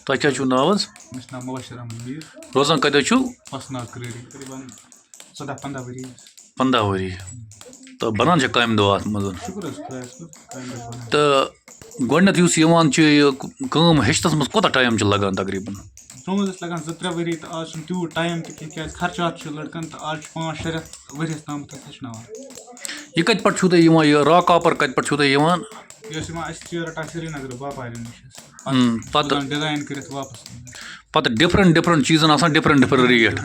تۄہہِ کیٛاہ چھُو ناو حظ؟ مےٚ چھُ ناو مُبشر احمد میٖر روزان کَتہِ چھُو؟ پسناگ کرٛیری تقریٖباً 14-15 ؤری حظ 15 ؤری تہٕ بَنان چھا کامہِ دۄہ اَتھ منٛز شُکُر حظ خۄدایَس کُن کامہِ دۄہ بَنان تہٕ گۄڈٕنٮ۪تھ یُس یِوان چھُ یہِ کٲم ہیٚچھنَس منٛز کوتاہ ٹایم چھُ لَگان تقریٖباً؟ برونٛہہ ٲسۍ لَگان 2-3 ؤری تہٕ آز چھُنہٕ تیوٗت ٹایم تہِ کینٛہہ کیٛازِ خرچات چھُ لٔڑکَن تہٕ آز چھُ 5-6 رٮ۪تھ ؤریَس تامَتھ أسۍ ہیٚچھناوان یہِ کَتہِ پٮ۪ٹھ چھُو تۄہہِ یِوان یہِ را کاپَر کَتہِ پٮ۪ٹھ چھُو تۄہہِ یِوان؟ یہِ ٲس یِوان اَسہِ چھِ رَٹان سرینگرٕ باپارٮ۪ن نِش پَتہٕ ڈِزایِن کٔرِتھ واپَس پَتہٕ ڈِفرَنٛٹ چیٖزَن آسان ڈِفرَنٛٹ ریٹ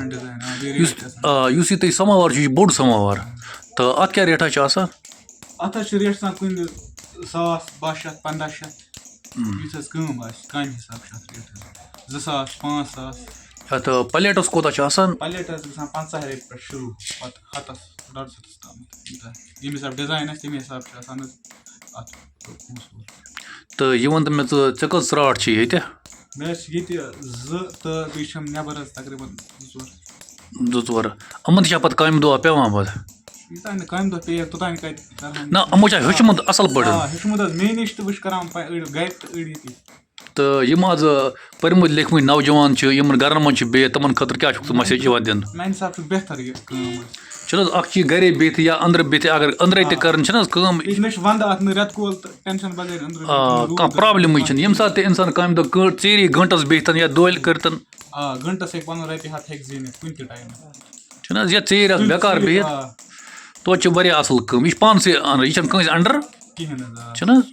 یُس یہِ تۄہہِ سَماوار چھُ یہِ چھُ بوٚڑ سَماوار تہٕ اَتھ کیٛاہ ریٹھاہ چھِ آسان؟ اَتھ حظ چھِ ریٹ آسان کُنہِ 1,000 1,200 1,500 یُتھ حظ کٲم آسہِ کامہِ حِساب چھِ اَتھ ریٹ حظ 2,000 5,000 یَتھ پَلیٹَس کوتاہ چھُ آسان؟ پَلیٹ حظ گژھان 50 رۄپیہِ پٮ۪ٹھ شروٗع پَتہٕ 100-150 تامَتھ ییٚمہِ حِساب ڈِزایِن آسہِ تَمہِ حِساب چھُ آسان حظ اَتھ پونٛسہٕ تہٕ یہِ وَن تہٕ مےٚ ژٕ کٔژ ژرٛاٹھ چھِ ییٚتہِ؟ مےٚ حظ چھِ ییٚتہِ 2 تہٕ بیٚیہِ چھِم نٮ۪بَر حظ تقریٖباً 2-4 یِمَن تہِ چھا پَتہٕ کامہِ دۄہ پٮ۪وان پَتہٕ؟ یوٗتاہ نہٕ کامہِ دۄہ پیٚیہِ توٚتانۍ کَتہِ کَران نہ یِمو چھا ہیوٚچھمُت اَصٕل پٲٹھۍ؟ ہیوٚچھمُت حظ مے نِش تہٕ وٕچھ کَران أڑۍ گَرِ تہٕ أڑۍ ییٚتی تہٕ یِم حظ پٔرۍمٕتۍ لیکھمٕتۍ نوجوان چھِ یِمَن گَرَن منٛز چھِ بِہِتھ تِمَن خٲطرٕ کیٛاہ چھُکھ ژٕ مَسیج یِوان دِنہٕ؟ میٛانہِ حِساب چھُ بہتر یہِ کٲم حظ چھُنہٕ حظ اَکھ چیٖز گَرے بِہِتھ یا أنٛدرٕ بِہِتھ اگر أنٛدرَے تہِ کَرٕنۍ چھِنہٕ حظ کٲم مےٚ چھُ وَندٕ اَتھ نہٕ رٮ۪تہٕ کول تہٕ ٹٮ۪نشَن بغٲر أنٛدرٕ کانٛہہ پرٛابلِمٕے چھِنہٕ ییٚمہِ ساتہٕ تہِ اِنسان کامہِ دۄہ ژیٖری گٲنٛٹَس بِہِتھ یا دۄہلہِ کٔرۍتَن گٲنٛٹَس ہیٚکہِ پَنُن رۄپیہِ ہَتھ ہیٚکہِ زیٖنِتھ کُنہِ تہِ ٹایمہٕ چھُنہٕ حظ یا ژیٖرۍ آسہٕ بٮ۪کار بِہِتھ توتہِ چھِ واریاہ اَصٕل کٲم یہِ چھِ پانسٕے اَنان یہِ چھَنہٕ کٲنٛسہِ اَنڈَر کِہیٖنۍ حظ چھُنہٕ حظ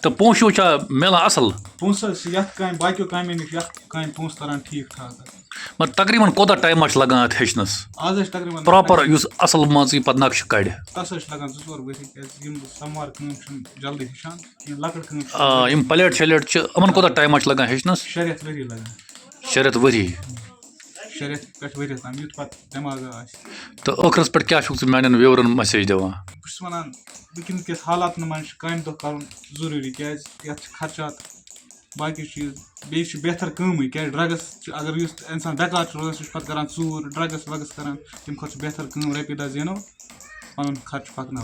تہٕ پونٛسہٕ چھا مِلان اَصٕل؟ پونٛسہٕ حظ چھِ یَتھ کامہِ باقیو کامیو نِش یَتھ کامہِ پونٛسہٕ تَران ٹھیٖک ٹھاک مگر تقریٖباً کوتاہ ٹایما چھُ لَگان اَتھ ہیٚچھنَس؟ آز حظ چھِ تقریٖباً پرٛاپَر یُس اَصٕل مان ژٕ یہِ پَتہٕ نَقشہٕ کَڑِ تَتھ حظ چھِ لَگان 2-4 ؤری کیٛازِ یِم سَموار کٲم چھِنہٕ جلدی ہیٚچھان کینٛہہ لۄکٕٹ کٲم چھِ یِم پَلیٹ شَلیٹ چھِ یِمَن کوتاہ ٹایما چھُ لَگان ہیٚچھنَس؟ 6 رٮ۪تھ ؤری لَگان 6 رٮ۪تھ ؤری 6 رٮ۪تھ پٮ۪ٹھ ؤرِیَس تام یُتھ پَتہٕ دٮ۪ماغ آسہِ تہٕ ٲخرَس پٮ۪ٹھ کیٛاہ چھُکھ ژٕ میٛانٮ۪ن وِیورَن مَسیج دِوان؟ بہٕ چھُس وَنان وٕنکٮ۪ن کِس حالاتَن منٛز چھِ کامہِ دۄہ کَرُن ضروٗری کیٛازِ یَتھ چھِ خرچات باقٕے چیٖز بیٚیہِ چھِ بہتر کٲمٕے کیٛازِ ڈرٛگٕس چھِ اگر یُس اِنسان بٮ۪کار چھُ روزان سُہ چھُ پَتہٕ کَران ژوٗر ڈرٛگٕس وَگٕس کَران تَمہِ کھۄتہٕ چھُ بہتر کٲم رۄپیہِ دَہ زینو پَنُن خرچہٕ پَکناوو